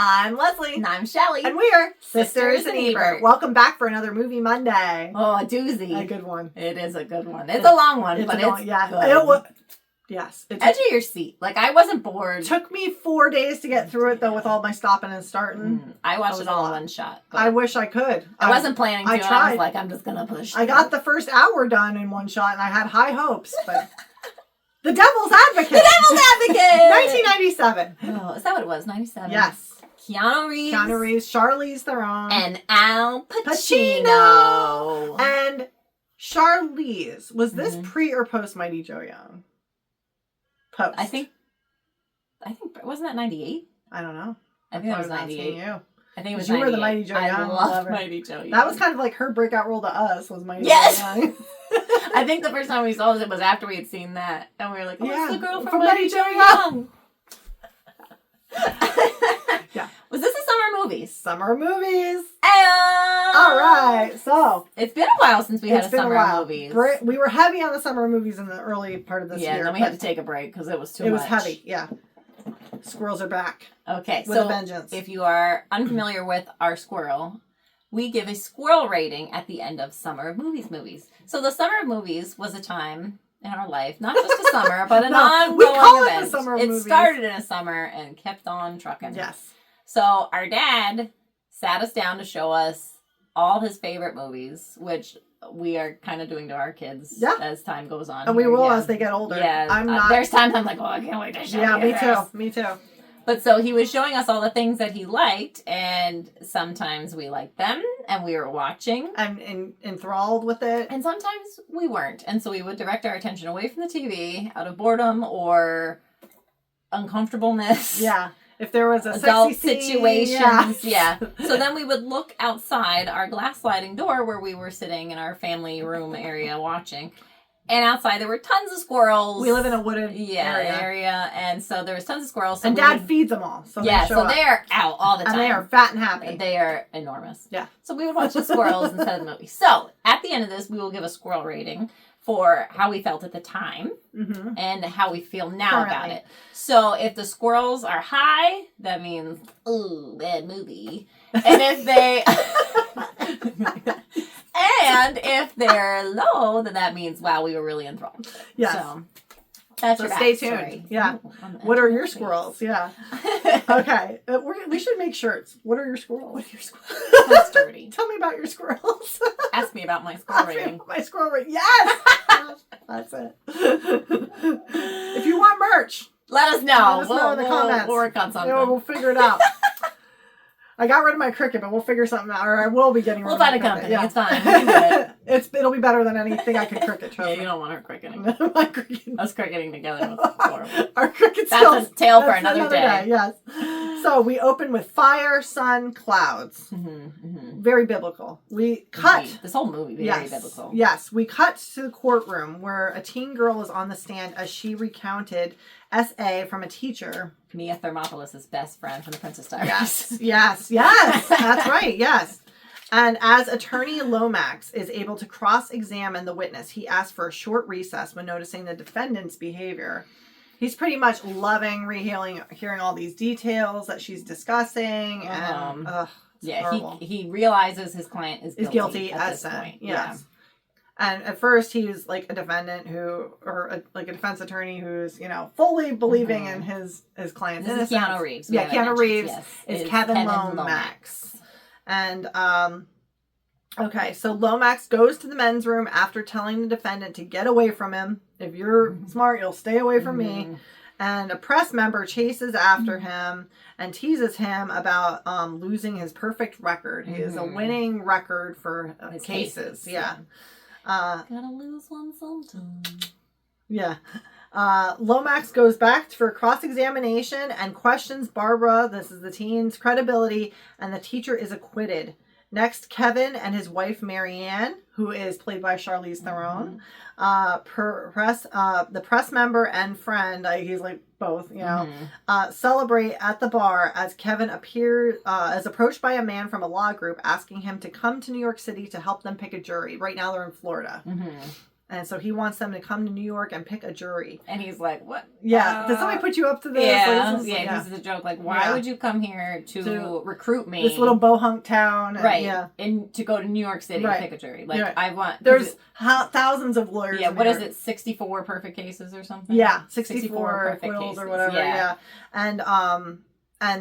I'm Leslie. And I'm Shelly. And we're Sisters in Ebert. Welcome back for another Movie Monday. Oh, a doozy. A good one. It is a good one. It's a long one, but it's yeah. good. Yes. Edge of your seat. Like, I wasn't bored. It took me 4 days to get through it, though, with all my stopping and starting. I watched it all in one shot. I wish I could. I wasn't planning to. I tried. I was like, I'm just going to push. I got the first hour done in one shot, and I had high hopes, but... The Devil's Advocate! The Devil's Advocate! 1997. Oh, is that what it was? 97? Yes. Keanu Reeves. Charlize Theron. And Al Pacino. And Charlize, was this pre or post Mighty Joe Young? Post. I think, wasn't that 98? I don't know. I think it was 98. You. I think it was you 98. were the Mighty Joe Young. I loved Mighty Joe Young. That was kind of like her breakout role to us, was Mighty Joe Young. I think the first time we saw it was after we had seen that. And we were like, oh, it's the girl from Mighty Joe Young. Yeah. Was this a summer movies? Summer movies. Ayo! All right. So. It's been a while since we had a summer movies. We were heavy on the summer movies in the early part of this year. Yeah, then we had to take a break because it was too much. It was heavy, yeah. Squirrels are back. Okay, with a vengeance. If you are unfamiliar with our squirrel, we give a squirrel rating at the end of Summer of Movies. So the Summer of Movies was a time in our life, not just a summer, but an ongoing we call event. It the Summer of Movies. Started in a summer and kept on trucking. Yes. So our dad sat us down to show us all his favorite movies, which we are kind of doing to our kids as time goes on. And we will as they get older. Yeah, I'm not. There's times I'm like, oh, I can't wait to show you me this. too. Me too. But so he was showing us all the things that he liked, and sometimes we liked them, and we were watching. And enthralled with it. And sometimes we weren't. And so we would direct our attention away from the TV out of boredom or uncomfortableness. Yeah. If there was a adult sexy situations. Scene, yeah. So then we would look outside our glass sliding door where we were sitting in our family room area watching. And outside there were tons of squirrels. We live in a wooded area. And so there was tons of squirrels. So and Dad feeds them all. So they're out all the time. And they are fat and happy. They are enormous. Yeah. So we would watch the squirrels instead of the movie. So at the end of this, we will give a squirrel rating for how we felt at the time and how we feel now about it. So if the squirrels are high, that means, ooh, bad movie. And if they... And if they're low, then that means, wow, we were really enthralled. Yes. So that's your stay backstory. tuned. Yeah. What are your squirrels? Yeah. Okay. We should make shirts. What are your squirrels? What are your squirrels? That's dirty. Tell me about your squirrels. Ask me about my squirrel rating. My squirrel rating. Yes. That's it. If you want merch, let us know. Let us know in the comments. We'll work on something. We'll figure it out. I got rid of my cricket, but we'll figure something out. Or I will be getting rid of my cricket. We'll find a company. Yeah. It's fine. We can do it. It'll be better than anything I could cricket. Yeah, you don't want her cricketing. My cricket. Us cricketing together was horrible. Our cricket That's skills. a tale for another day. Yes. So we open with fire, sun, clouds. Very biblical. We cut. Indeed. This whole movie very biblical. Yes. We cut to the courtroom where a teen girl is on the stand as she recounted essay from a teacher. Mia Thermopolis' best friend from The Princess Diaries. Yes. That's right. Yes. And as attorney Lomax is able to cross-examine the witness, he asks for a short recess when noticing the defendant's behavior. He's pretty much loving hearing all these details that she's discussing. And he realizes his client is guilty at this point. Yes. Yeah. And at first he's like a defendant a defense attorney who's, fully believing in his client's innocence. This is Keanu Reeves. Yeah, Keanu Reeves is Kevin Lomax. And, okay, so Lomax goes to the men's room after telling the defendant to get away from him. If you're smart, you'll stay away from me. And a press member chases after him and teases him about losing his perfect record. He has a winning record for cases. Yeah. Gotta lose one sometime. Yeah. Lomax goes back for cross-examination and questions Barbara, this is the teen's credibility, and the teacher is acquitted. Next, Kevin and his wife Marianne, who is played by Charlize Theron, the press member and friend, he's like both, celebrate at the bar as Kevin is approached by a man from a law group asking him to come to New York City to help them pick a jury. Right now they're in Florida. And so he wants them to come to New York and pick a jury. And he's like, what? Yeah. Did somebody put you up to this? Yeah. Like, This is a joke. Like, why would you come here to recruit me? This little bohunk town. And, right. Yeah. And to go to New York City and pick a jury. Like, I want... There's thousands of lawyers. Yeah. What is it? 64 perfect cases or something? Yeah. 64 acquittals or whatever. Yeah. And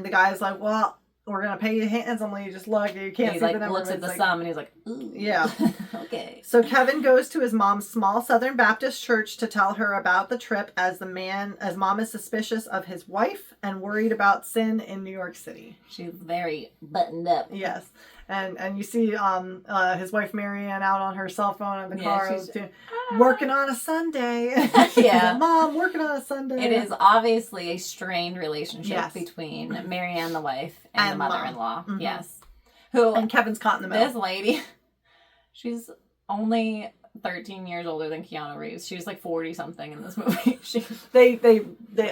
the guy's like, well... We're going to pay you handsomely. You just look. You can't see the number. He looks at the sum and he's like, ooh. Yeah. Okay. So Kevin goes to his mom's small Southern Baptist church to tell her about the trip as mom is suspicious of his wife and worried about sin in New York City. She's very buttoned up. Yes. And you see his wife Marianne out on her cell phone in the car working on a Sunday. Yeah. Mom, working on a Sunday. It is obviously a strained relationship between Marianne, the wife, and the mother-in-law. Mm-hmm. Yes. And Kevin's caught in the middle. This lady, she's only 13 years older than Keanu Reeves. She's like 40-something in this movie. They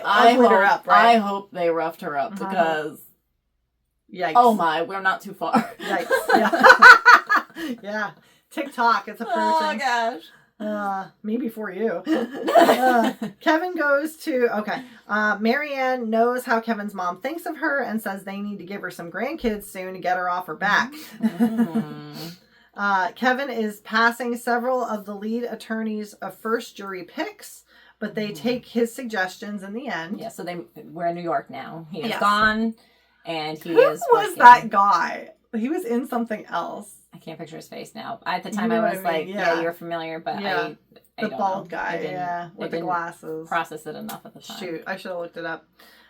uglied her up, right? I hope they roughed her up because... Yikes. Oh my, we're not too far. Yikes. Yeah. Yeah. TikTok, it's approaching. Oh gosh. Maybe for you. Kevin goes to, Marianne knows how Kevin's mom thinks of her and says they need to give her some grandkids soon to get her off her back. Kevin is passing several of the lead attorneys' first jury picks, but they take his suggestions in the end. Yeah, so we're in New York now. He is gone. And Who was that guy? He was in something else. I can't picture his face now. At the time, I was like, yeah, you're familiar, but I the bald guy, with the glasses. Process it enough at the time. Shoot, I should have looked it up.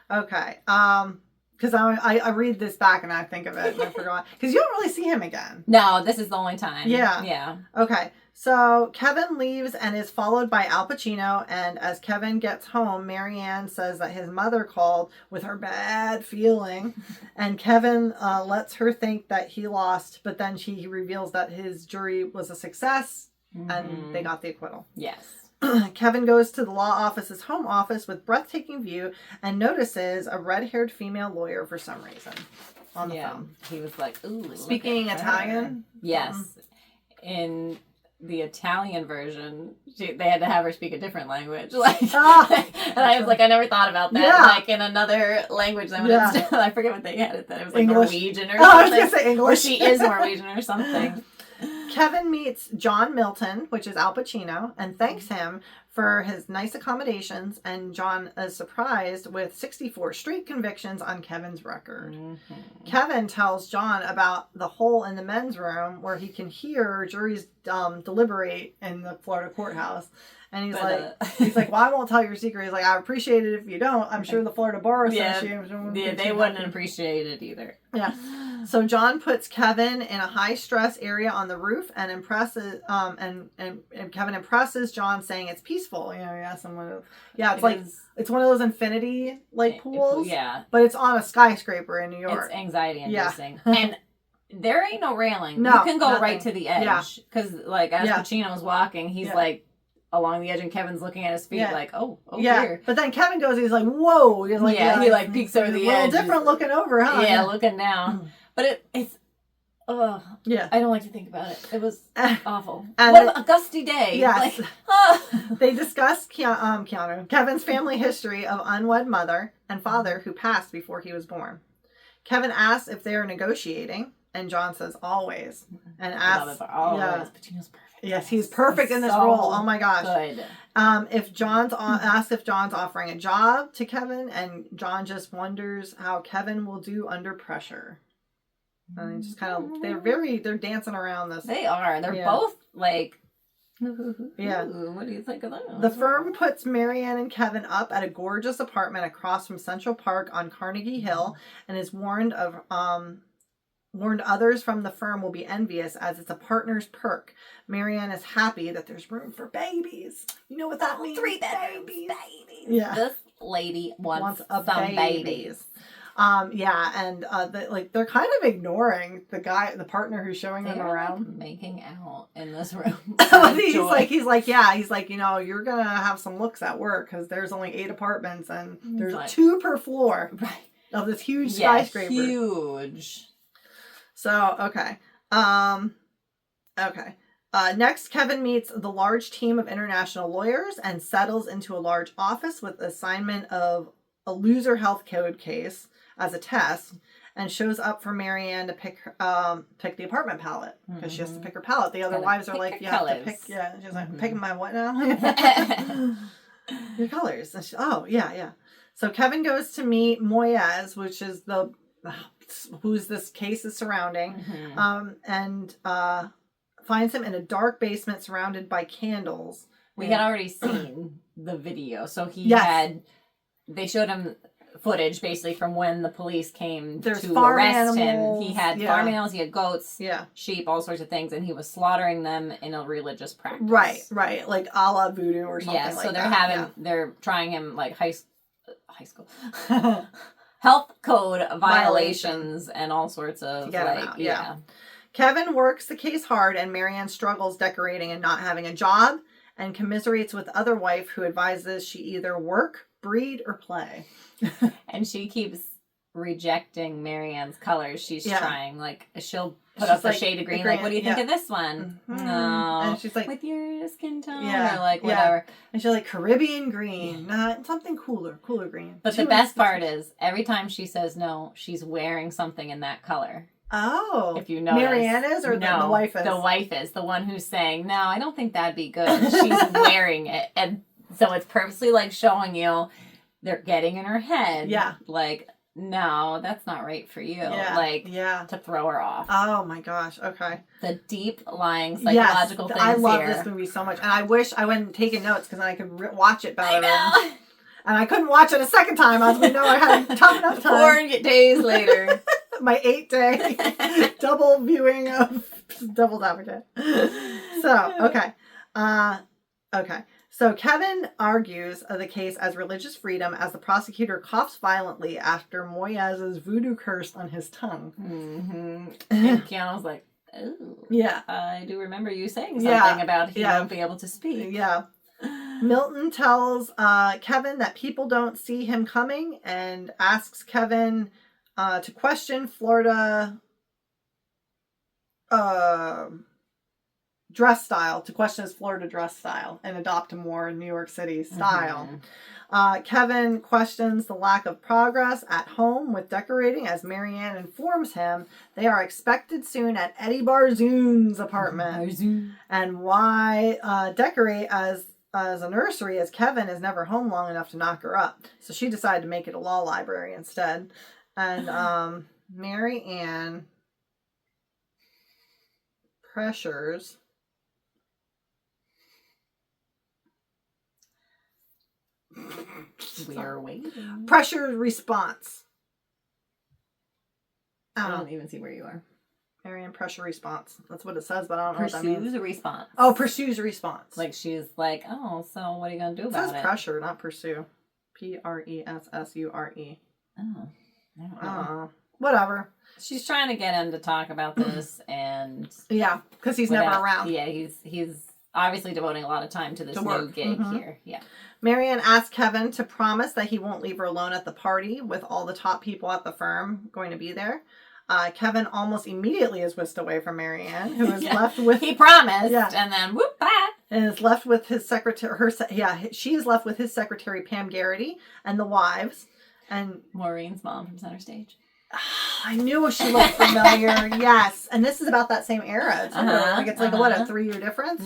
Okay, because I read this back and I think of it and I forgot. Because you don't really see him again. No, this is the only time. Yeah. Yeah. Okay. So Kevin leaves and is followed by Al Pacino. And as Kevin gets home, Marianne says that his mother called with her bad feeling. And Kevin lets her think that he lost. But then he reveals that his jury was a success and they got the acquittal. Yes. Kevin goes to the law office's home office with breathtaking view and notices a red-haired female lawyer for some reason on the phone. He was like, ooh. Speaking Italian? Yes. In the Italian version, they had to have her speak a different language. And I was like, I never thought about that. Yeah. Like in another language. I forget what they had it. That it was like English. Norwegian or something. I was going to say English. Or she is Norwegian or something. Kevin meets John Milton, which is Al Pacino, and thanks him for his nice accommodations. And John is surprised with 64 straight convictions on Kevin's record. Mm-hmm. Kevin tells John about the hole in the men's room where he can hear juries deliberate in the Florida courthouse. And he's like, well, I won't tell your secret. He's like, I appreciate it if you don't. I'm sure the Florida Bar Association. Yeah, they wouldn't appreciate it either. Yeah. So John puts Kevin in a high stress area on the roof and impresses and Kevin impresses John, saying it's peaceful. You know, he asks him it's one of those infinity pools. Yeah. But it's on a skyscraper in New York. It's anxiety inducing. Yeah. And there ain't no railing. No, you can go nothing. right to the edge. Because as Pacino was walking, he's along the edge and Kevin's looking at his feet here. But then Kevin goes, he's like, whoa. He's like, he peeks over the edge. A little different looking over, huh? Yeah, looking down. But it's I don't like to think about it. It was awful. And what a gusty day. Yes. They discuss Kevin's family history of unwed mother and father who passed before he was born. Kevin asks if they are negotiating, and John says always. And asks, always. Pacino's perfect. Yes, he's perfect in this role. Oh my gosh. Good. If John's offering a job to Kevin, and John just wonders how Kevin will do under pressure. And just they're dancing around this. They are. They're both like, yeah. What do you think of that? The firm puts Marianne and Kevin up at a gorgeous apartment across from Central Park on Carnegie Hill, and is warned others from the firm will be envious as it's a partner's perk. Marianne is happy that there's room for babies. You know what that means? 3 babies. Yeah. This lady wants some babies. They're kind of ignoring the partner who's showing them around. Making out in this room. he's like, you know, you're gonna have some looks at work because there's only 8 apartments and there's 2 per floor of this huge skyscraper. Huge. So okay. Next, Kevin meets the large team of international lawyers and settles into a large office with assignment of a loser health code case as a test, and shows up for Marianne to pick the apartment palette because she has to pick her palette. The other wives are like, "You have to pick." Yeah, she's like, "Picking my what now?" Your colors. And yeah. So Kevin goes to meet Moyes, which is who's this case is surrounding, and finds him in a dark basement surrounded by candles. We had already seen the video, so they showed him footage basically from when the police came to arrest him. He had farm animals, he had goats, sheep, all sorts of things, and he was slaughtering them in a religious practice. Right, like a la voodoo or something like that. So they're trying him like high school health code violations and all sorts of Kevin works the case hard, and Marianne struggles decorating and not having a job, and commiserates with other wife who advises she either work, breed, or play. And she keeps rejecting Marianne's colors. She's trying, like, she'll put up a shade of green, like, what do you think of this one? No. And she's like, with your skin tone, or like whatever. And she's like, Caribbean green, not something cooler green. But the best part is, every time she says no, she's wearing something in that color. Oh. If you notice. Marianne is, or the wife is? The wife is. The one who's saying, no, I don't think that'd be good. She's wearing it. And so it's purposely like showing you they're getting in her head. Yeah. Like, no, that's not right for you. Yeah. Like, to throw her off. Oh my gosh. Okay. The deep lying psychological things I love here. this movie so much. And I wish I wouldn't taken notes because then I could watch it better. I know. And I couldn't watch it a second time. I was like, no, I had tough enough time. 4 days later. My 8-day double viewing of Devil's Advocate. So, okay. Okay. So Kevin argues the case as religious freedom as the prosecutor coughs violently after Moyes' voodoo curse on his tongue. And Keanu's like, oh. Yeah. I do remember you saying something about he won't be able to speak. Yeah. Milton tells Kevin that people don't see him coming and asks Kevin to question Florida dress style, to question his Florida dress style and adopt a more New York City style. Kevin questions the lack of progress at home with decorating as Marianne informs him they are expected soon at Eddie Barzoon's apartment. And why decorate as a nursery as Kevin is never home long enough to knock her up. So she decided to make it a law library instead. And Marianne pressures we are waiting. Pressure response. I don't even see where you are. Marianne pressure response. That's what it says, but I don't know what that means. Pursues a response. Oh, pursues a response. Like she's like, oh, so what are you going to do about it? It says pressure, not pursue. Pressure. Oh. I don't know. Whatever. She's trying to get him to talk about this, and yeah, because he's never around. Yeah, he's obviously devoting a lot of time to this new gig here. Yeah. Marianne asks Kevin to promise that he won't leave her alone at the party with all the top people at the firm going to be there. Kevin almost immediately is whisked away from Marianne, who is left with... He promised, and then whoop, bye. And is left with his secretary... she is left with his secretary, Pam Garrity, and the wives. And Maureen's mom from Center Stage. I knew she looked familiar. Yes. And this is about that same era. It's like it's like what, a 3-year difference?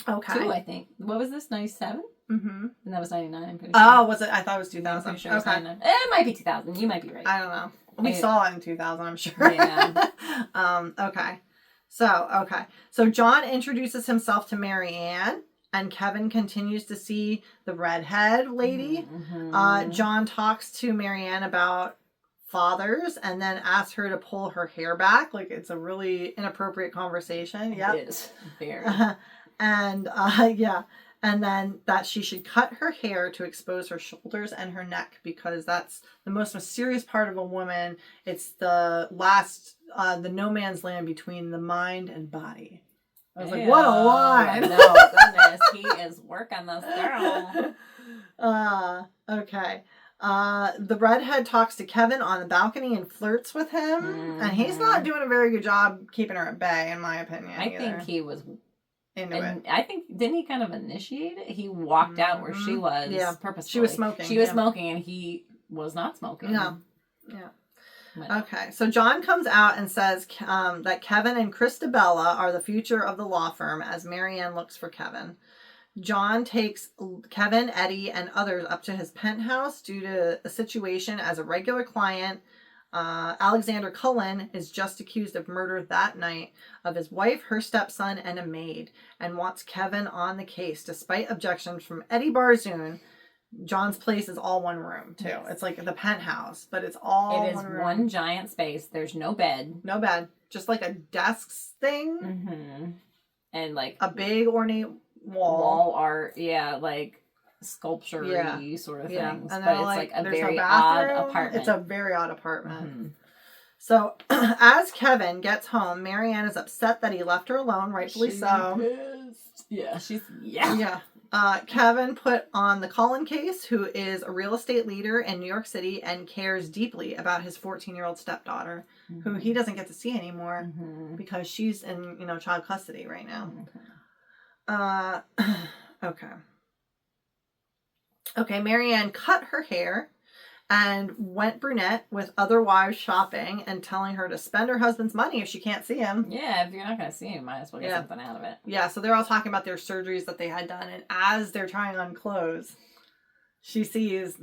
Okay. 2, I think. What was this? 97? And that was 99, I'm pretty sure. Oh, was it? I thought it was 2000. I'm sure it was 99. It might be 2000. You might be right. I don't know. We saw it in 2000, I'm sure. Yeah. Okay. So John introduces himself to Marianne, and Kevin continues to see the redhead lady. John talks to Marianne about fathers and then asks her to pull her hair back. Like, it's a really inappropriate conversation. Yep. It is. Very. And then that she should cut her hair to expose her shoulders and her neck because that's the most mysterious part of a woman. It's the last, the no man's land between the mind and body. I was like, what a line. No, goodness. He is working this girl. Okay. The redhead talks to Kevin on the balcony and flirts with him. And he's not doing a very good job keeping her at bay, in my opinion. I think he was into it. I think, didn't he kind of initiate it? He walked out where she was purposefully. She was smoking. She was smoking and he was not smoking. Yeah. Okay, so John comes out and says that Kevin and Christabella are the future of the law firm as Marianne looks for Kevin. John takes Kevin, Eddie, and others up to his penthouse due to a situation as a regular client. Alexander Cullen is just accused of murder that night of his wife, her stepson, and a maid, and wants Kevin on the case despite objections from Eddie Barzoon. John's place is all one room, too. Yes. It's like the penthouse, but it's all one room. It is one giant space. There's no bed. No bed. Just like a desk thing. Mm-hmm. And like... a big ornate wall art. Yeah, like sculpture-y sort of things. And but it's like a very odd apartment. It's a very odd apartment. Mm-hmm. So, as Kevin gets home, Marianne is upset that he left her alone, rightfully so. Pissed. Yeah, Yeah. Kevin put on the Cullen case, who is a real estate leader in New York City and cares deeply about his 14-year-old stepdaughter, who he doesn't get to see anymore because she's in, child custody right now. Okay, Marianne cut her hair and went brunette with other wives shopping and telling her to spend her husband's money if she can't see him. Yeah, if you're not going to see him, might as well get something out of it. Yeah, so they're all talking about their surgeries that they had done, and as they're trying on clothes, she sees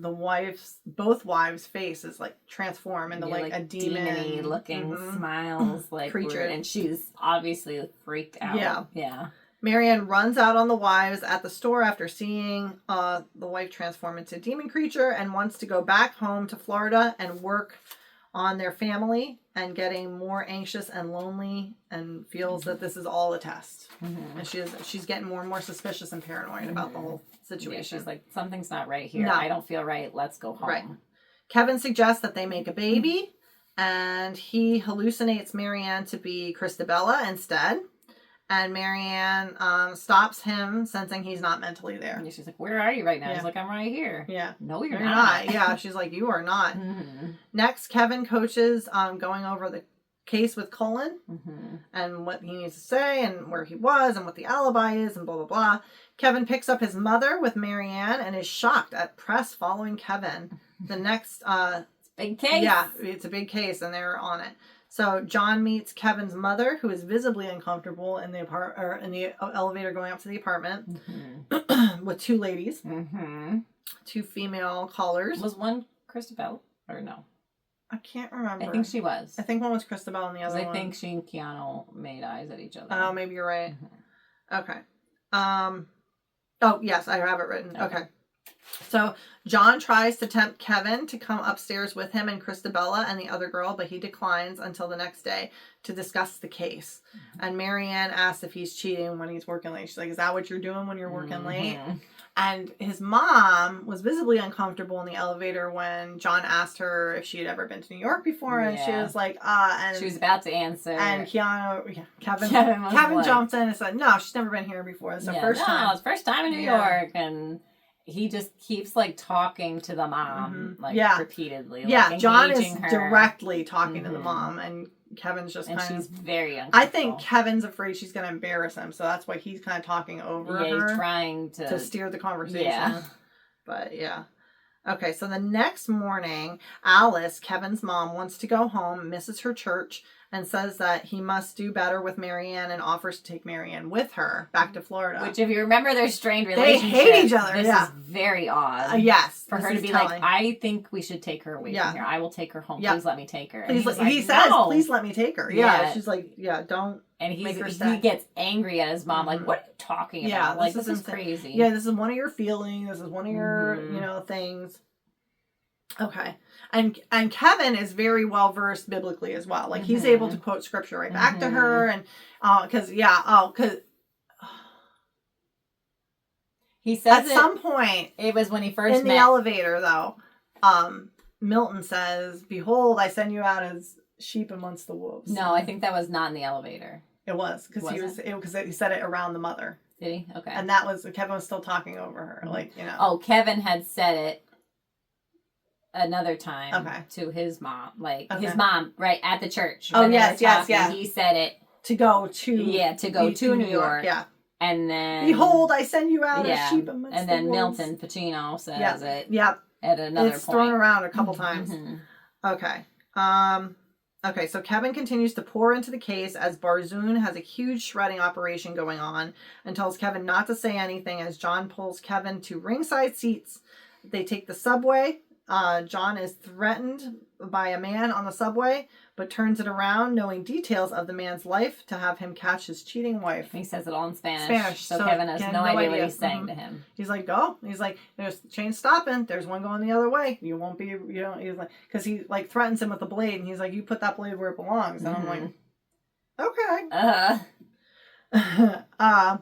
both wives' faces like transform into like a demon-y looking smiles like creature, and she's obviously freaked out. Yeah. Marianne runs out on the wives at the store after seeing the wife transform into a demon creature and wants to go back home to Florida and work on their family, and getting more anxious and lonely and feels that this is all a test. And she's getting more and more suspicious and paranoid about the whole situation. Yeah, she's like, something's not right here. No. I don't feel right. Let's go home. Right. Kevin suggests that they make a baby, and he hallucinates Marianne to be Christabella instead. And Marianne stops him, sensing he's not mentally there. And she's like, where are you right now? He's like, I'm right here. Yeah. No, you're not. Yeah, she's like, you are not. Next, Kevin coaches going over the case with Cullen and what he needs to say and where he was and what the alibi is and blah, blah, blah. Kevin picks up his mother with Marianne and is shocked at press following Kevin. The next... it's a big case. Yeah, it's a big case, and they're on it. So John meets Kevin's mother, who is visibly uncomfortable in the in the elevator going up to the apartment with two ladies, two female callers. Was one Christabel or no? I can't remember. I think she was. I think one was Christabel and the other one. I think she and Keanu made eyes at each other. Oh, maybe you're right. Okay. Oh yes, I have it written. Okay. So John tries to tempt Kevin to come upstairs with him and Christabella and the other girl, but he declines until the next day to discuss the case. And Marianne asks if he's cheating when he's working late. She's like, is that what you're doing when you're working late? And his mom was visibly uncomfortable in the elevator when John asked her if she had ever been to New York before. And she was like, and she was about to answer. And Kevin jumped in and said, no, she's never been here before. It's the first time. It's first time in New York. And he just keeps like talking to the mom repeatedly. Yeah, like, John is directly talking to the mom, and Kevin's just she's very uncomfortable. I think Kevin's afraid she's going to embarrass him, so that's why he's kind of talking over her. He's trying to steer the conversation. Yeah. But okay, so the next morning, Alice, Kevin's mom, wants to go home, misses her church, and says that he must do better with Marianne and offers to take Marianne with her back to Florida. Which, if you remember their strained relationship, they hate each other. This is very odd. Yes. For her to be like, I think we should take her away from here. I will take her home. Please let me take her. And he says, please let me take her. Yeah. She's like, don't. And he gets angry at his mom. Like, what are you talking about? Yeah, like, this is crazy. Yeah, this is one of your feelings. This is one of your, things. Okay. And Kevin is very well versed biblically as well. Like he's able to quote scripture right back to her, and because he says at some point it was when he first in the elevator though. Milton says, "Behold, I send you out as sheep amongst the wolves." No, I think that was not in the elevator. It was because he said it around the mother. Did he? Okay. And that was Kevin was still talking over her, like Oh, Kevin had said it. another time to his mom, his mom, right, at the church. Oh, yes, yes. He said it. To go to New York. Yeah. And then... Behold, I send you out as sheep amongst and then the wolves. Milton Pacino says it. Yep. At another point. It's thrown around a couple times. Okay. Okay, so Kevin continues to pour into the case as Barzoon has a huge shredding operation going on and tells Kevin not to say anything as John pulls Kevin to ringside seats. They take the subway. John is threatened by a man on the subway, but turns it around, knowing details of the man's life to have him catch his cheating wife. He says it all in Spanish. So Kevin has no idea what he's saying to him. He's like, go. He's like, there's chain stopping. There's one going the other way. You won't be, he's like, because he like threatens him with the blade, and he's like, you put that blade where it belongs. And I'm like, okay.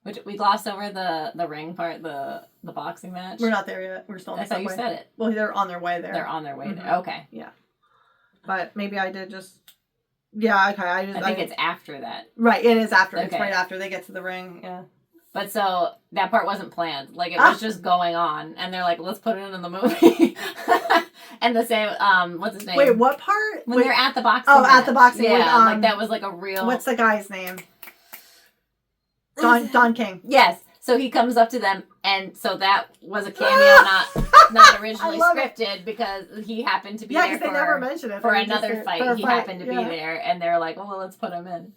Which we glossed over the ring part, the boxing match. We're not there yet. We're still on the subway. I thought you said it. Well, they're on their way there. They're on their way there. Okay. Yeah. But maybe I did just... Yeah, okay. I think it's after that. Right, it is after. Okay. It's right after they get to the ring. Yeah. But so, that part wasn't planned. Like, it was just going on. And they're like, let's put it in the movie. And the same, what's his name? Wait, what part? When they're at the boxing match. At the boxing match. Yeah, like that was like a real... What's the guy's name? Don King. Yes. So he comes up to them, and so that was a cameo, not originally scripted, because he happened to be there they never mentioned it. For another fight. He happened to be there, and they're like, well, let's put him in.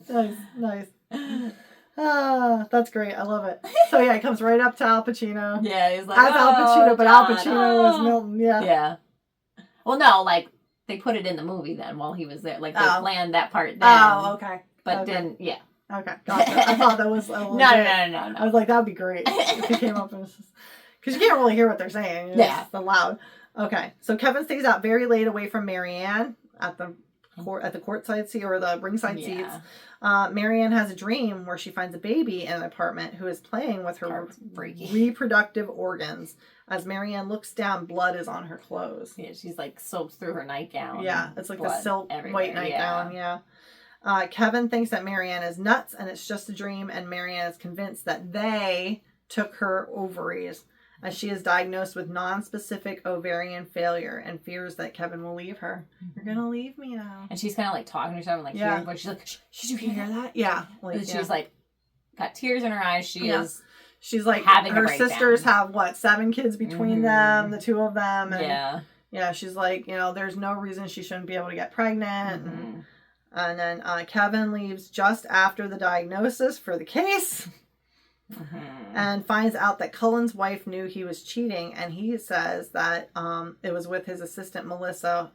Nice. That's great. I love it. So yeah, he comes right up to Al Pacino. Yeah, he's like, as Al Pacino, but Al Pacino was Milton. Yeah. Yeah. Well, no, like they put it in the movie then while he was there. Like they planned that part then. Oh, okay. But then, yeah. Okay, gotcha. I thought that was a little No. I was like, that would be great if he came up and was just... Because you can't really hear what they're saying. It's so loud. Okay, so Kevin stays out very late away from Marianne at the courtside seat or the ringside seats. Marianne has a dream where she finds a baby in an apartment who is playing with her reproductive organs. As Marianne looks down, blood is on her clothes. Yeah, she's like soaked through her nightgown. Yeah, it's like the silk white nightgown. Yeah. Kevin thinks that Marianne is nuts and it's just a dream, and Marianne is convinced that they took her ovaries, as she is diagnosed with non-specific ovarian failure and fears that Kevin will leave her. You're gonna leave me now. And she's kind of like talking to herself and like hearing, but she's like, "Shh, did you hear that?" Yeah, and she's like, got tears in her eyes. She's like, her sisters have 7 kids between them, the two of them, and she's like, there's no reason she shouldn't be able to get pregnant. And then Kevin leaves just after the diagnosis for the case and finds out that Cullen's wife knew he was cheating. And he says that it was with his assistant, Melissa.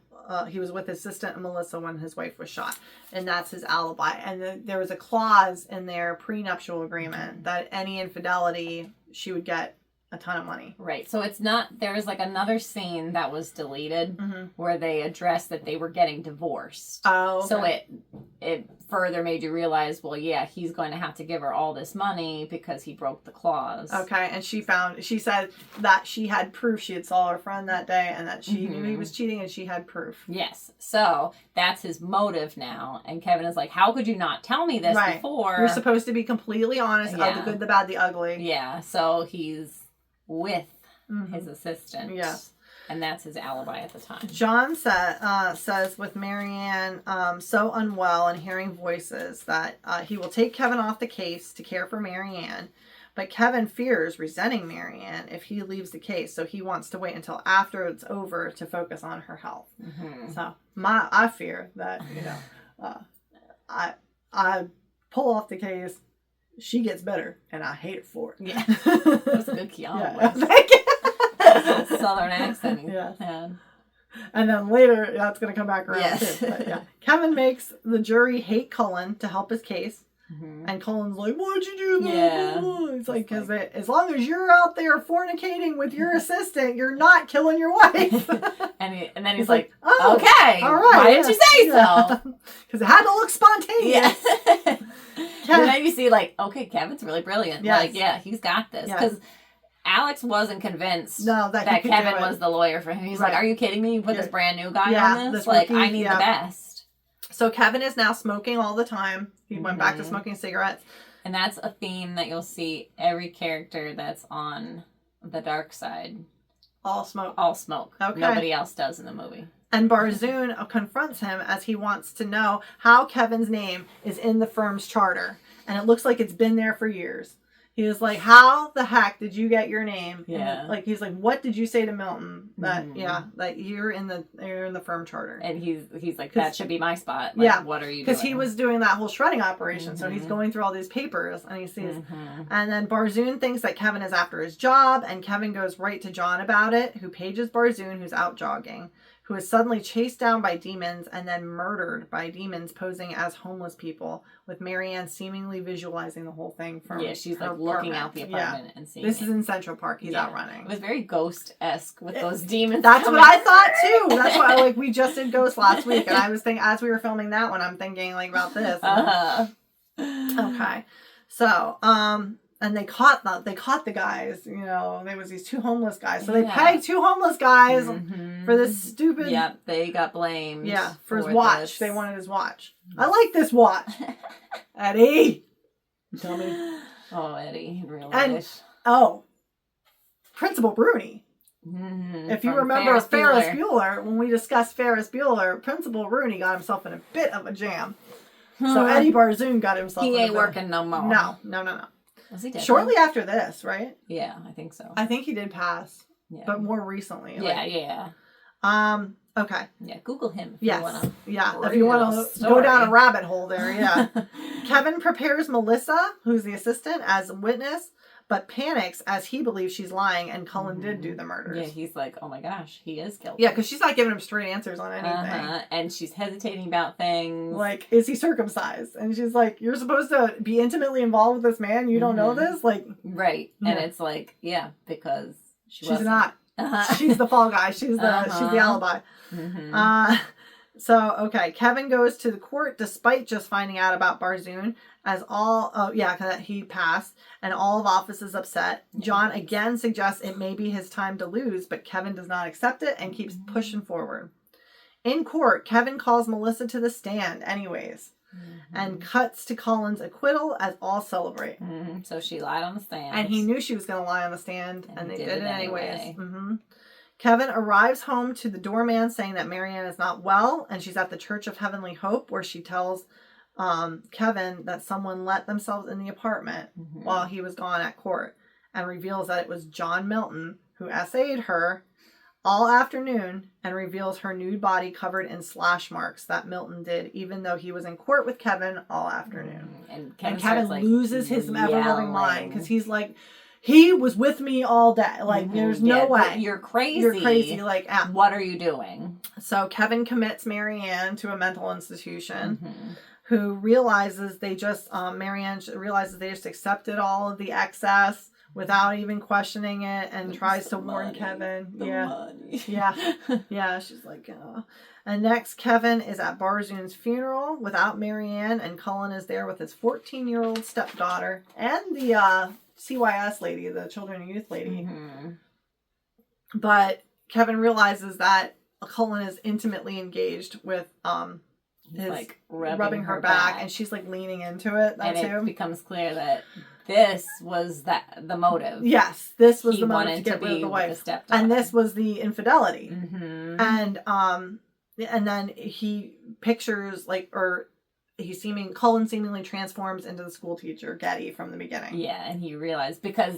He was with his assistant, Melissa, when his wife was shot. And that's his alibi. And there was a clause in their prenuptial agreement that any infidelity, she would get a ton of money. Right. So it's not, there was like another scene that was deleted where they addressed that they were getting divorced. Oh, okay. So it further made you realize, well, yeah, he's going to have to give her all this money because he broke the clause. Okay. And she said that she had proof. She had saw her friend that day and that she knew he was cheating and she had proof. Yes. So that's his motive now. And Kevin is like, how could you not tell me this before? You're supposed to be completely honest of the good, the bad, the ugly. Yeah. So he's with his assistant. Yeah. And that's his alibi at the time. John says with Marianne so unwell and hearing voices that he will take Kevin off the case to care for Marianne. But Kevin fears resenting Marianne if he leaves the case. So he wants to wait until after it's over to focus on her health. So I fear that, I pull off the case. She gets better, and I hate it for it. Yeah. That was a good Keanu. Thank you. Southern accent. Yeah. And then later, that's going to come back around too. But Kevin makes the jury hate Cullen to help his case. And Cullen's like, why'd you do that? Yeah. It's like, because as long as you're out there fornicating with your assistant, you're not killing your wife. and then he's like, oh, okay. All right. Why didn't you say so? Because it had to look spontaneous. Yeah. And then you see, like, okay, Kevin's really brilliant. Yes. Like, he's got this. Because Alex wasn't convinced that Kevin was the lawyer for him. He's like, are you kidding me? You put this brand new guy on this? Like, I need the best. So Kevin is now smoking all the time. He went back to smoking cigarettes. And that's a theme that you'll see every character that's on the dark side All smoke. All smoke. Okay. Nobody else does in the movie. And Barzoon confronts him as he wants to know how Kevin's name is in the firm's charter. And it looks like it's been there for years. He was like, how the heck did you get your name? Yeah. And he's like, what did you say to Milton? That, that you're in the firm charter. And he's like, that should be my spot. What are you doing? Because he was doing that whole shredding operation. So he's going through all these papers and he sees. And then Barzoon thinks that Kevin is after his job. And Kevin goes right to John about it, who pages Barzoon, who's out jogging, who is suddenly chased down by demons and then murdered by demons posing as homeless people, with Marianne seemingly visualizing the whole thing from she's like looking out the apartment and seeing This is in Central Park. He's out running. It was very Ghost-esque with those demons. That's what I thought too. That's why we just did Ghost last week, and I was thinking as we were filming that one, I'm thinking about this. Okay, so and they caught the guys. There was these two homeless guys. So they pegged two homeless guys for this stupid. Yep, they got blamed. Yeah, for his watch. This. They wanted his watch. I like this watch, Eddie. Tell me. Oh, Eddie, in real life. Principal Bruni. If you remember Ferris Bueller, when we discussed Ferris Bueller, Principal Bruni got himself in a bit of a jam. So Eddie Barzoon got himself. He ain't working no more. No. Was he dead? Shortly after this, right? Yeah, I think so. I think he did pass. Yeah. But more recently. Yeah. Okay. Yeah, Google him if you want to. Yeah, if you want to go down a rabbit hole there, yeah. Kevin prepares Melissa, who's the assistant, as a witness, but panics as he believes she's lying and Cullen did do the murders. Yeah, he's like, oh my gosh, he is guilty. Yeah, because she's not giving him straight answers on anything. And she's hesitating about things. Like, is he circumcised? And she's like, you're supposed to be intimately involved with this man? You don't know this? Right. Yeah. And it's like, because she's wasn't. Not. She's the fall guy. She's the alibi. So, okay, Kevin goes to the court despite just finding out about Barzoon because he passed and all of office is upset. John again suggests it may be his time to lose, but Kevin does not accept it and keeps pushing forward. In court, Kevin calls Melissa to the stand anyways and cuts to Cullen's acquittal as all celebrate. So she lied on the stand. And he knew she was going to lie on the stand and they did it anyways. Kevin arrives home to the doorman saying that Marianne is not well and she's at the Church of Heavenly Hope, where she tells Kevin that someone let themselves in the apartment while he was gone at court, and reveals that it was John Milton who essayed her all afternoon and reveals her nude body covered in slash marks that Milton did, even though he was in court with Kevin all afternoon. And Kevin loses his ever-loving mind because he's like, he was with me all day. There's no way. You're crazy. You're crazy. What are you doing? So Kevin commits Marianne to a mental institution, who realizes Marianne realizes they just accepted all of the excess without even questioning it, and tries to warn Kevin. Money. Yeah. She's like, And next, Kevin is at Barzoon's funeral without Marianne, and Cullen is there with his 14-year-old stepdaughter and the CYS lady, the children and youth lady. But Kevin realizes that Cullen is intimately engaged with rubbing her back, and she's leaning into it. It becomes clear that this was the motive. Yes, this was the motive to get rid of the wife, and this was the infidelity. And then he pictures Cullen seemingly transforms into the school teacher Getty from the beginning. Yeah, and he realized because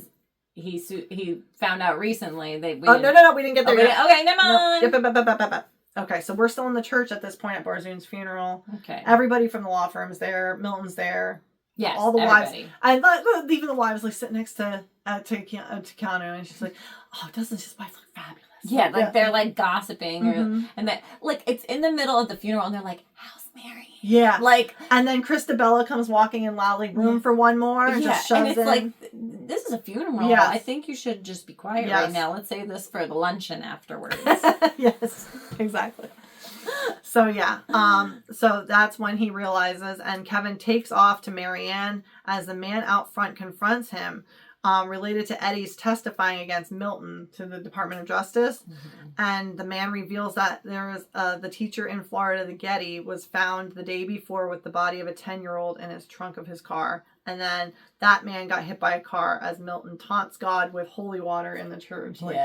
he found out recently no, we didn't get there yet. Okay, never mind. Yep. Okay, so we're still in the church at this point at Barzoon's funeral. Okay, everybody from the law firm's there. Milton's there. Yes, all the everybody. wives. Even the wives sitting next to Keanu, and she's like, "Oh, doesn't his wife look fabulous?" Yeah, they're gossiping, and that it's in the middle of the funeral, and they're like, "How's Mary?" Yeah, and then Christabella comes walking in loudly, "Room for one more," and just shoves in. This is a funeral. Yes. I think you should just be quiet right now. Let's save this for the luncheon afterwards. Yes, exactly. So so that's when he realizes, and Kevin takes off to Marianne as the man out front confronts him, related to Eddie's testifying against Milton to the Department of Justice. And the man reveals that there is the teacher in Florida, the Getty, was found the day before with the body of a 10-year-old in his trunk of his car. And then that man got hit by a car as Milton taunts God with holy water in the church. Like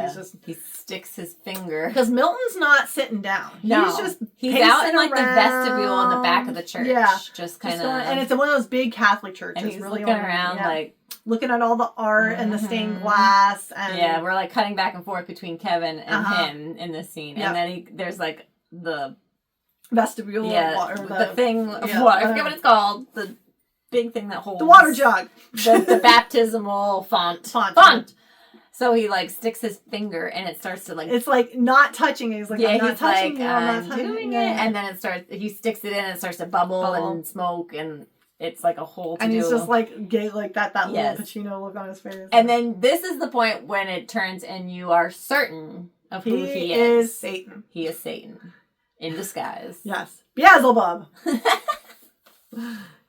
he sticks his finger. Because Milton's not sitting down. No, he's out in like around. the vestibule in the back of the church. Yeah, just kind of. And it's one of those big Catholic churches. And he's really looking around like looking at all the art and the stained glass. And we're like cutting back and forth between Kevin and him in this scene, and then there's like the vestibule, water, the thing of water. I forget what it's called. The big thing that holds the water jug, the baptismal font. So he like sticks his finger and it starts to like. It's like not touching it. He's like, I'm not he's touching like, you. I'm not doing it, and then it starts. He sticks it in and it starts to bubble and smoke, and it's like a whole. And he's just like gay, like that little Pacino look on his face. And then this is the point when it turns, and you are certain of who he is. Satan. He is Satan in disguise. Yes, Beelzebub.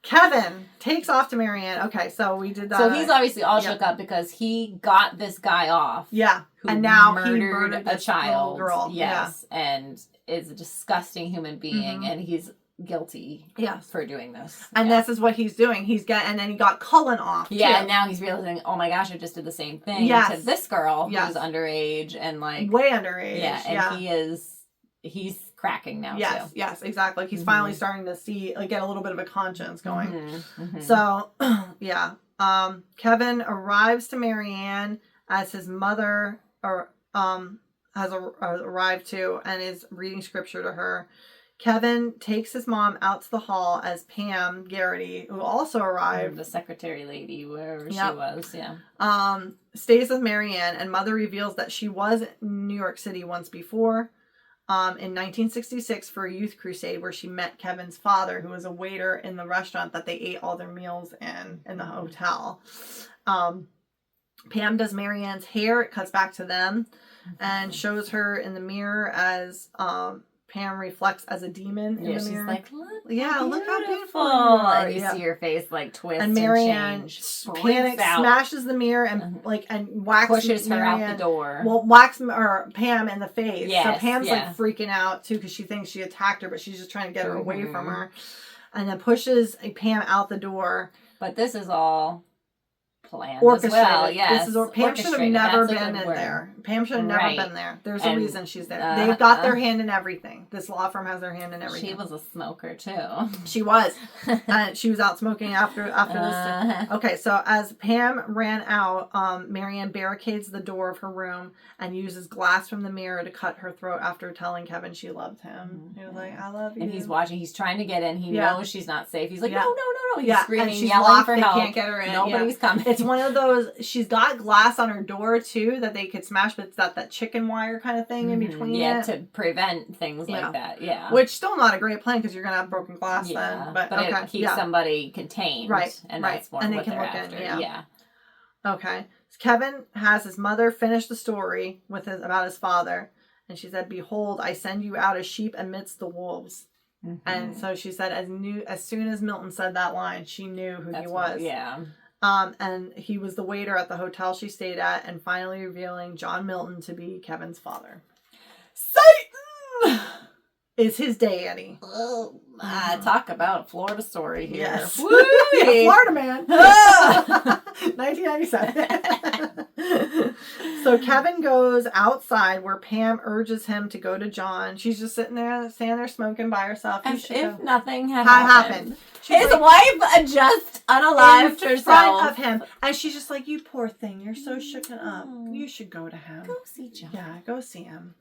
Kevin takes off to Marianne. Okay, so we did that. So he's obviously all shook up because he got this guy off. Yeah. Who and now murdered he murdered a child. Girl. Yes. Yeah. And is a disgusting human being. And he's guilty for doing this. And this is what he's doing. And then he got Cullen off. Yeah, and now he's realizing, oh my gosh, I just did the same thing to this girl who's underage and like way underage. Yeah, and he's cracking now too. Yes, exactly. Like he's finally starting to see, like, get a little bit of a conscience going. So, Kevin arrives to Marianne as his mother has arrived too and is reading scripture to her. Kevin takes his mom out to the hall as Pam Garrity, who also arrived. The secretary lady, wherever she was, stays with Marianne, and mother reveals that she was in New York City once before. In 1966 for a youth crusade where she met Kevin's father, who was a waiter in the restaurant that they ate all their meals in the hotel. Pam does Marianne's hair. It cuts back to them and shows her in the mirror as Pam reflects as a demon in the mirror. She's like, look how beautiful you are. And you see her face like twist and Marianne panics, smashes the mirror and whacks pushes her out the door. Well, whacks Pam in the face. So Pam's like freaking out too because she thinks she attacked her, but she's just trying to get her away from her, and then pushes Pam out the door. But this is all planned orchestrated. As well. Yes. Pam should have never been in there. Pam should have never been there. There's a reason she's there. They've got their hand in everything. This law firm has their hand in everything. She was a smoker too. She was. She was out smoking after this. Okay, so as Pam ran out, Marianne barricades the door of her room and uses glass from the mirror to cut her throat after telling Kevin she loved him. He was like, I love you. And he's watching. He's trying to get in. He knows she's not safe. He's like, no. He's screaming, and she's yelling locked, for help. They can't get her in. Nobody's coming. It's one of those, she's got glass on her door too that they could smash, but it's got that chicken wire kind of thing in between it. To prevent things like that. Yeah. Which still not a great plan because you're going to have broken glass then. But okay. It keeps somebody contained. Right. And that's what they can they're look after. in. Yeah. Okay. So Kevin has his mother finish the story about his father. And she said, behold, I send you out as sheep amidst the wolves. And so she said, as soon as Milton said that line, she knew who he was. And he was the waiter at the hotel she stayed at, and finally revealing John Milton to be Kevin's father. Satan is his deity. Talk about a Florida story here. Yes. Woo! Yeah, Florida man. 1997. So Kevin goes outside where Pam urges him to go to John. She's just standing there smoking by herself. As if nothing had happened. His wife just unalived herself. In front of him. And she's just like, you poor thing. You're so shooken up. You should go to him. Go see John. Yeah, go see him.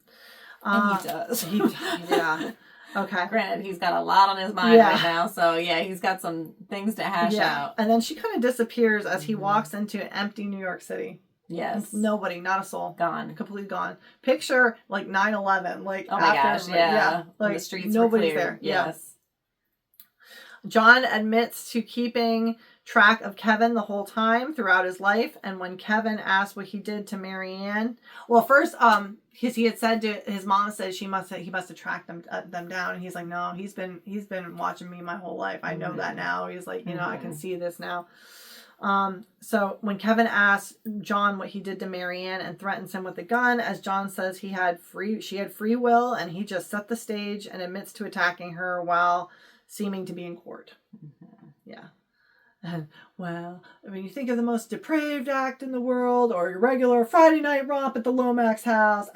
And he does. Yeah. Okay. Granted, he's got a lot on his mind right now, so he's got some things to hash out. And then she kind of disappears as he walks into an empty New York City. Yes. Nobody, not a soul. Gone. Completely gone. Picture like 9/11. Like, oh my gosh, like the streets nobody's were clear. There. Yes. John admits to keeping track of Kevin the whole time throughout his life, and when Kevin asked what he did to Marianne, well, first, he had said to his mom, said he must have tracked them down, and he's like, no, he's been watching me my whole life. I know that now. He's like, I can see this now. So when Kevin asks John what he did to Marianne and threatens him with a gun, as John says she had free will, and he just set the stage and admits to attacking her while seeming to be in court. Yeah. And, well, I mean, you think of the most depraved act in the world, or your regular Friday night romp at the Lomax house.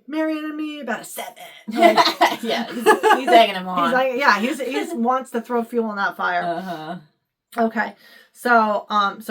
Marianne and me, about a 7. Like, yeah, he's egging him on. He's like, yeah, he wants to throw fuel on that fire. Uh-huh. Okay, so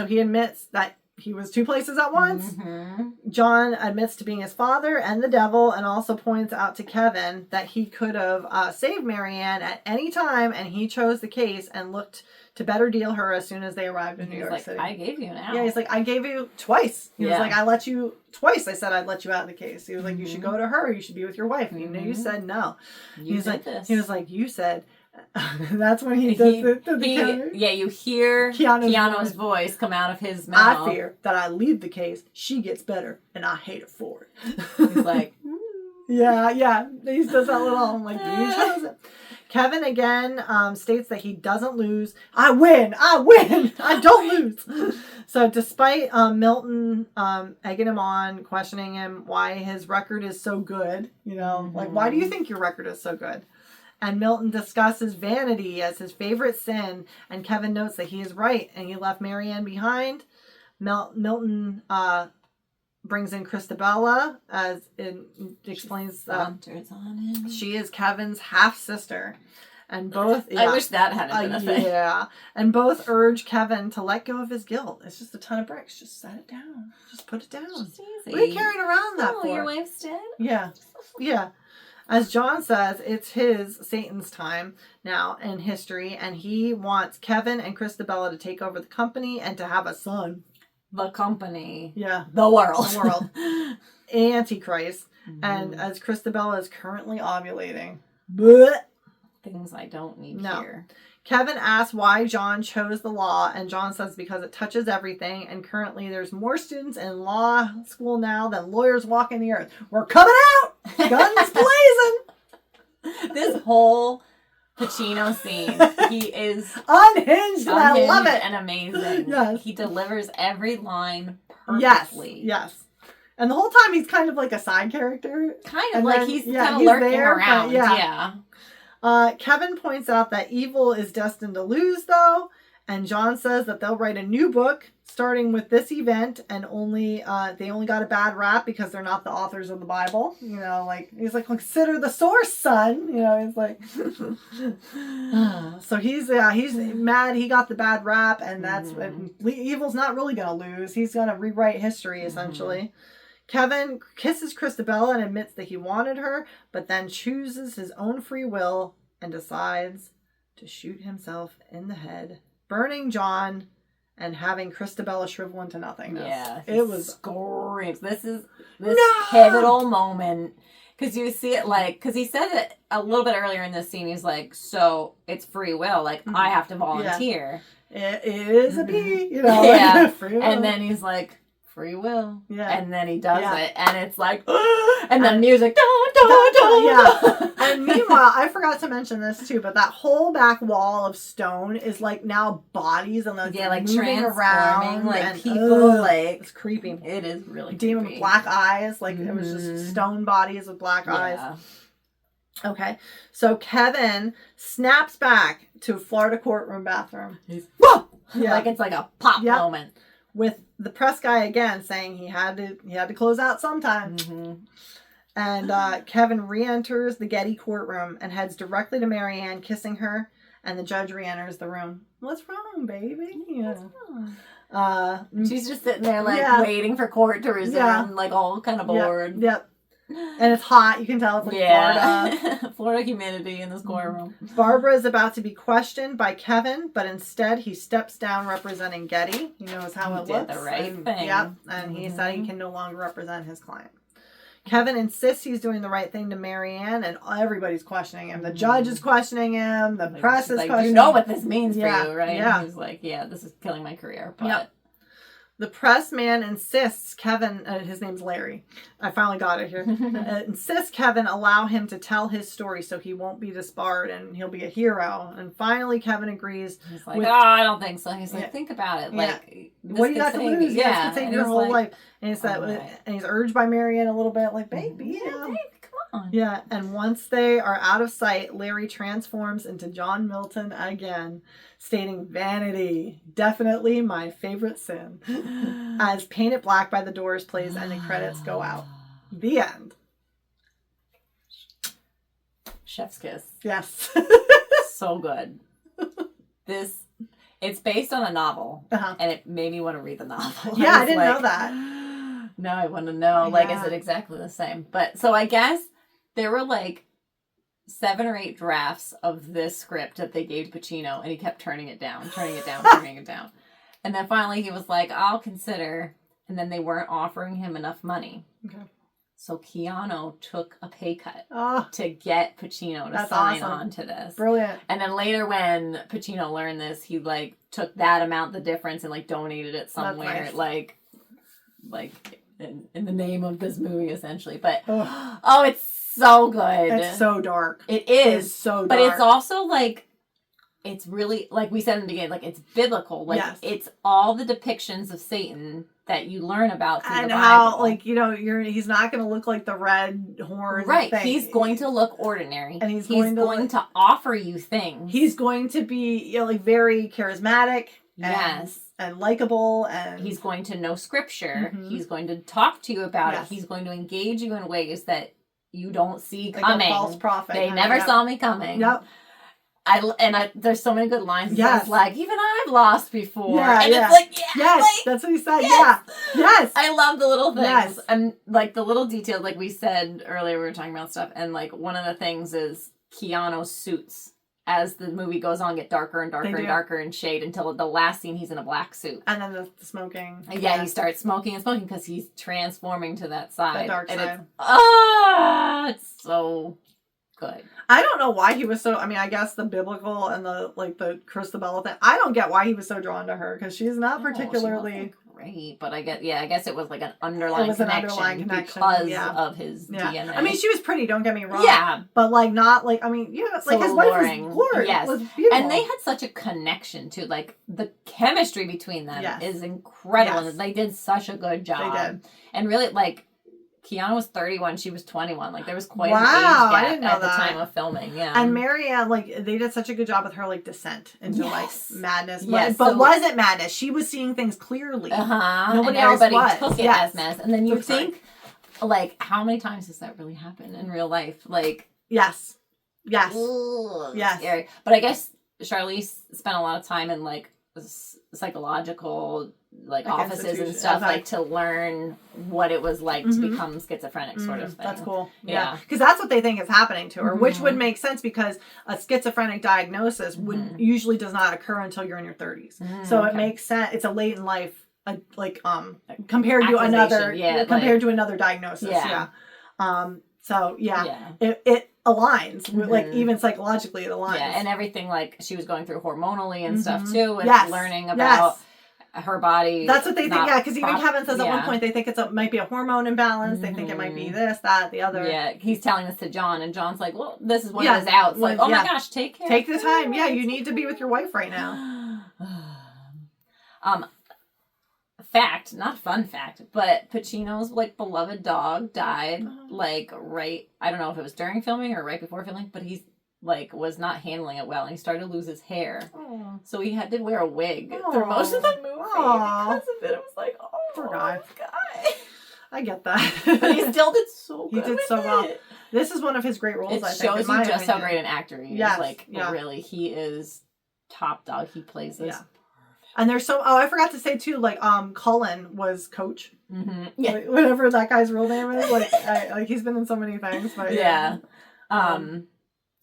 he admits that he was 2 places at once. Mm-hmm. John admits to being his father and the devil, and also points out to Kevin that he could have saved Marianne at any time, and he chose the case and looked to better deal her as soon as they arrived in New York City. I gave you an out. Yeah, he's like, I gave you twice. He was like, I let you twice. I said I'd let you out of the case. He was like, you should go to her. You should be with your wife. And you said no. He was like, you said. That's when he does the counter. Yeah, you hear Keanu's voice come out of his mouth. I fear that I leave the case, she gets better, and I hate her for it. He's like, yeah. He does that little, I'm like, you chose it. Kevin again states that he doesn't lose. I win. I don't lose. So despite Milton egging him on, questioning him why his record is so good, like, why do you think your record is so good? And Milton discusses vanity as his favorite sin, and Kevin notes that he is right, and he left Marianne behind. Milton brings in Christabella, as it explains that she is Kevin's half-sister. And both... I wish that hadn't been a thing. Yeah. And both urge Kevin to let go of his guilt. It's just a ton of bricks. Just set it down. Just put it down. Just easy. What are you carrying around that for? Your wife's dead? Yeah. Yeah. As John says, it's Satan's time now in history, and he wants Kevin and Christabella to take over the company and to have a son. The company. Yeah. The world. The world. Antichrist. Mm-hmm. And as Christabella is currently ovulating. Blech. Things I don't need here. Kevin asks why John chose the law, and John says because it touches everything, and currently there's more students in law school now than lawyers walking the earth. We're coming out! Guns blazing! This whole Pacino scene, he is unhinged, and I love it. And amazing. Yes. He delivers every line perfectly. Yes. And the whole time he's kind of like a side character. Kind of like he's kind of lurking there, around. Yeah. Kevin points out that evil is destined to lose, though, and John says that they'll write a new book starting with this event, and they only got a bad rap because they're not the authors of the Bible. He's like, consider the source, son. He's like, so he's mad he got the bad rap, and that's evil's not really gonna lose. He's gonna rewrite history essentially. Kevin kisses Christabella and admits that he wanted her, but then chooses his own free will and decides to shoot himself in the head, burning John and having Christabella shrivel into nothingness. Yeah, it was screams. This pivotal moment. Because you see it because he said it a little bit earlier in this scene. He's like, so it's free will. Like, I have to volunteer. Yeah. It is a P, Yeah. Free will. And then he's like, free will. Yeah. And then he does it. And it's like, and then music. Yeah. And meanwhile, I forgot to mention this too, but that whole back wall of stone is like now bodies and like moving around. Like and, people, like. It's creepy. It is really demon creepy. with black eyes. Like it was just stone bodies with black eyes. Okay. So Kevin snaps back to Florida courtroom bathroom. Like it's like a pop moment. With the press guy again saying he had to close out sometime. Mm-hmm. And Kevin re-enters the Getty courtroom and heads directly to Marianne, kissing her, and the judge re-enters the room. What's wrong, baby? What's wrong? She's just sitting there waiting for court to resume, like all kind of bored. Yep. And it's hot. You can tell it's like Florida. Florida humidity in this courtroom. Barbara is about to be questioned by Kevin, but instead he steps down representing Getty. He knows how it looks. Did the right thing. Yep. And he said he can no longer represent his client. Kevin insists he's doing the right thing to Marianne, and everybody's questioning him. The judge is questioning him. The press is questioning him. You know what this means for you, right? Yeah. And he's like, this is killing my career. But... Yep. The press man insists Kevin, his name's Larry. I finally got it here. Insists Kevin allow him to tell his story so he won't be disbarred and he'll be a hero. And finally Kevin agrees. He's like, I don't think so. He's like, think about it. Like, what do you got to lose? Yeah. This could take your whole life. And he's and he's urged by Marianne a little bit, like, baby, come on. Yeah, and once they are out of sight, Larry transforms into John Milton again, stating, "Vanity, definitely my favorite sin," as Paint It Black by the Doors plays and the credits go out. The end. Chef's kiss. Yes. So good. It's based on a novel, and it made me want to read the novel. Yeah, I didn't know that. Now I want to know, is it exactly the same? But, so I guess there were, 7 or 8 drafts of this script that they gave to Pacino, and he kept turning it down. And then finally he was like, I'll consider, and then they weren't offering him enough money. Okay. So Keanu took a pay cut to get Pacino to sign on to this. Brilliant. And then later when Pacino learned this, he took that amount, the difference, and donated it somewhere, nice. In the name of this movie, essentially. But it's so good. It's so dark. It is. It's so dark. But it's also it's really, like we said in the beginning, it's biblical. Yes. It's all the depictions of Satan that you learn about through and the Bible. How he's not going to look like the red horn right thing. He's going to look ordinary, and he's going to offer you things. He's going to be very charismatic, yes, and likable, and he's going to know scripture. Mm-hmm. He's going to talk to you about it. He's going to engage you in ways that you don't see coming. A false prophet. They never saw me coming. Yep. There's so many good lines. Yes. It's even I've lost before. Yeah, and it's yes, that's what he said. Yes. Yeah. Yes. I love the little things. Yes. And the little details, like we said earlier, we were talking about stuff. And one of the things is Keanu's suits, as the movie goes on, get darker and darker and darker in shade until the last scene he's in a black suit. And then the smoking. Yeah, he starts smoking and smoking because he's transforming to that side. The dark side. It's so good. I don't know why he was so. I guess the biblical and the Christabella thing. I don't get why he was so drawn to her because she's not particularly she great. But I guess it was an underlying connection because of his DNA. She was pretty. Don't get me wrong. Yeah, but not so his wife was glorious. Yes, was beautiful. And they had such a connection too. The chemistry between them is incredible. Yes. And they did such a good job. They did. And really, Keanu was 31, she was 21. There was quite an age gap at the time of filming. Yeah. And Marianne, they did such a good job with her descent into madness. Yes. But wasn't madness. She was seeing things clearly. Nobody else took it as madness. And then you think, how many times does that really happen in real life? Yes. Yes. Yes. Scary. But I guess Charlize spent a lot of time in psychological offices and stuff to learn what it was to become schizophrenic sort of thing. That's cool. Yeah. Because that's what they think is happening to her, which would make sense because a schizophrenic diagnosis usually does not occur until you're in your 30s. So it makes sense. It's a late in life compared to another diagnosis. Yeah. It aligns with, even psychologically it aligns. Yeah, and everything she was going through hormonally and stuff too, and learning about her body. That's what they think. Yeah, because even Kevin says at one point they think might be a hormone imbalance. They think it might be this, that, the other. Yeah, he's telling this to John, and John's like, "Well, this is when it is out." It's oh my gosh, take care. Take the time. Yeah, you need to be with your wife right now. Fact, not fun fact, but Pacino's beloved dog died right. I don't know if it was during filming or right before filming, but he's was not handling it well, and he started to lose his hair. Aww. So he had to wear a wig through most of the movie because of it. It was poor guy. I get that. But he still did so good. He did so well. This is one of his great roles, I think. It shows you just how great an actor he is. Really, he is top dog. He plays this. Yeah. And there's I forgot to say too, Cullen was Coach. Mm-hmm. Yeah. Whatever that guy's real name is. He's been in so many things, but yeah.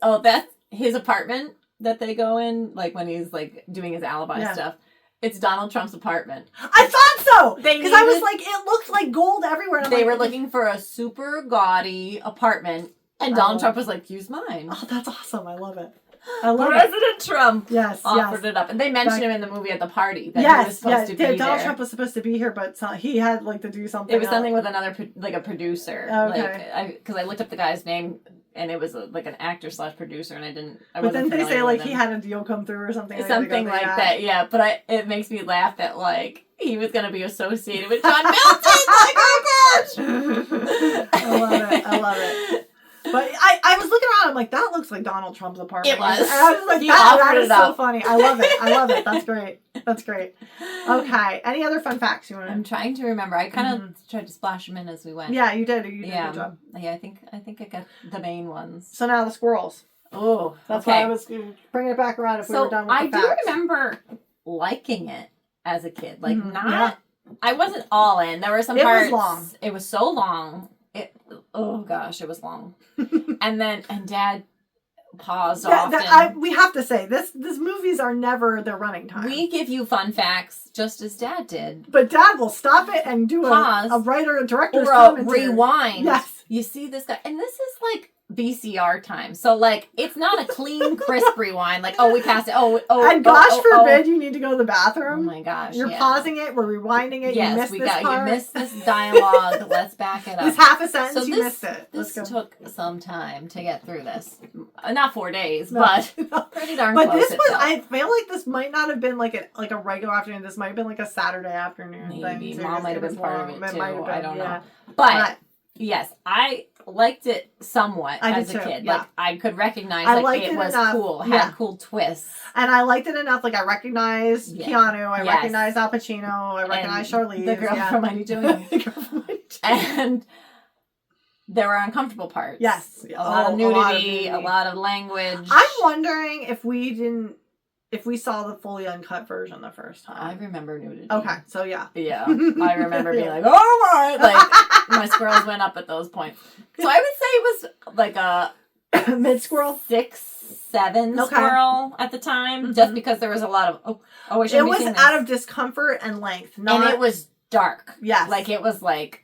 That's his apartment that they go in, when he's doing his alibi stuff. It's Donald Trump's apartment. I thought so! Because I was it looked like gold everywhere. They were looking for a super gaudy apartment, and Donald Trump was use mine. Oh, that's awesome. I love it. President Trump offered it up. And they mentioned him in the movie at the party. That he was supposed to be Donald there. Trump was supposed to be here, but he had to do something. It was something with another, a producer. Okay. Because I looked up the guy's name, and it was an actor / producer, and I didn't. But then they say he had a deal come through or something. Something that, yeah. But it makes me laugh that he was going to be associated with John Milton. Oh my gosh! I love it. But I was looking around, I'm like, that looks like Donald Trump's apartment. It was. And I was like, that is so funny. I love it. That's great. That's great. Okay. Any other fun facts you want to? I'm trying to remember. I kind of tried to splash them in as we went. Yeah, you did. You did a good job. Yeah, I think I got the main ones. So now the squirrels. Oh, that's why I was bringing it back around if we were done with the facts. I do remember liking it as a kid. Like, I wasn't all in. There were some parts. It was long. It was so long. Oh gosh, it was long. and Dad paused often. We have to say, these movies are never their running time. We give you fun facts just as Dad did. But Dad will stop it and do a writer and director's or commentary. Rewind. Yes. You see this guy, and this is like VCR time. So, like, it's not a clean, crisp rewind. Like, we passed it. And gosh forbid you need to go to the bathroom. Oh, my gosh. You're pausing it. We're rewinding it. Yes, you missed this part. You missed this dialogue. Let's back it up. This half a sentence, you missed it. This took some time to get through this. Not 4 days, but pretty darn close. But this was, I feel like this might not have been like a regular afternoon. This might have been like a Saturday afternoon thing. Maybe. Mom might have been part of it, too. I don't know. But yes, I liked it somewhat as a kid. Yeah. Like, I could recognize it was enough. Cool. Had cool twists. And I liked it enough. Like, I recognized Keanu. I recognized Al Pacino. I recognized Charlize. The girl from I Need to And there were uncomfortable parts. Yes. A lot of nudity, a lot of language. I'm wondering if we saw the fully uncut version the first time. I remember nudity. Okay, so yeah. Yeah. I remember being like, oh my, like, my squirrels went up at those points. So I would say it was like a mid-squirrel? 6-7 squirrel at the time, just because there was a lot of, I shouldn't be seeing this. Out of discomfort and length. And it was dark. Yes. Like, it was like,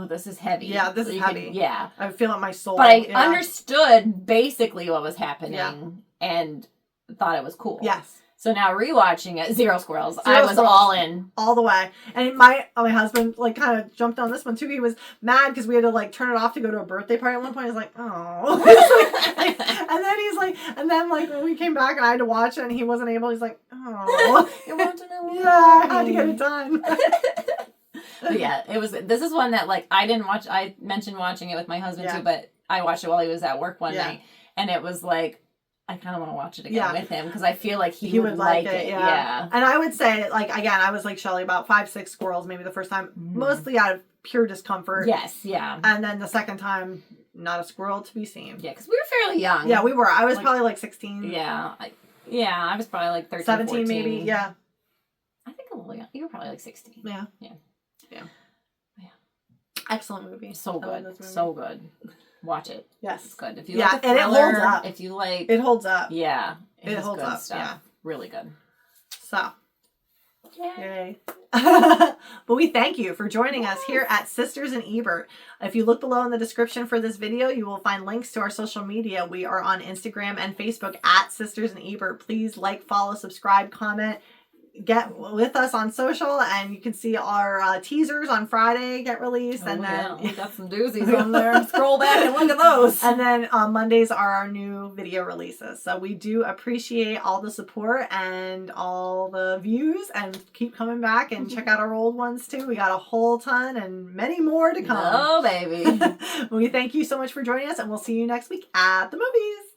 this is heavy. Yeah, this is heavy. Yeah. I feel it in my soul. But I understood basically what was happening and thought it was cool. Yes. So now rewatching it, Zero Squirrels, I was all in. All the way. And my husband, like, kind of jumped on this one, too. He was mad because we had to, like, turn it off to go to a birthday party at one point. He's like, oh. and then, when we came back and I had to watch it and he wasn't able, he's like, oh. You want to know why? Yeah, I had to get it done. But yeah, this is one that, like, I didn't watch. I mentioned watching it with my husband, too, but I watched it while he was at work one night. And it was like, I kind of want to watch it again with him because I feel like he would like it. Yeah. And I would say, like, again, I was like Shelly, about 5-6 squirrels maybe the first time, mostly out of pure discomfort. Yes, yeah. And then the second time, not a squirrel to be seen. Yeah, because we were fairly young. Yeah, we were. I was probably like 16. Yeah. I was probably like 13, 17 14. maybe, yeah. I think a little young. You were probably like 16. Yeah. Yeah. Excellent movie. So good. So good. Watch it. Yes. It's good. If you like and it holds up. If you like... It holds up. Yeah. It holds up. Stuff. Yeah. Really good. So. Yay. But we thank you for joining us here at Sisters and Ebert. If you look below in the description for this video, you will find links to our social media. We are on Instagram and Facebook at Sisters and Ebert. Please like, follow, subscribe, comment. Get with us on social, and you can see our teasers on Friday get released. We got some doozies on there. Scroll back and look at those. And then Mondays are our new video releases. So we do appreciate all the support and all the views, and keep coming back and check out our old ones too. We got a whole ton and many more to come. Oh, baby. We thank you so much for joining us, and we'll see you next week at the movies.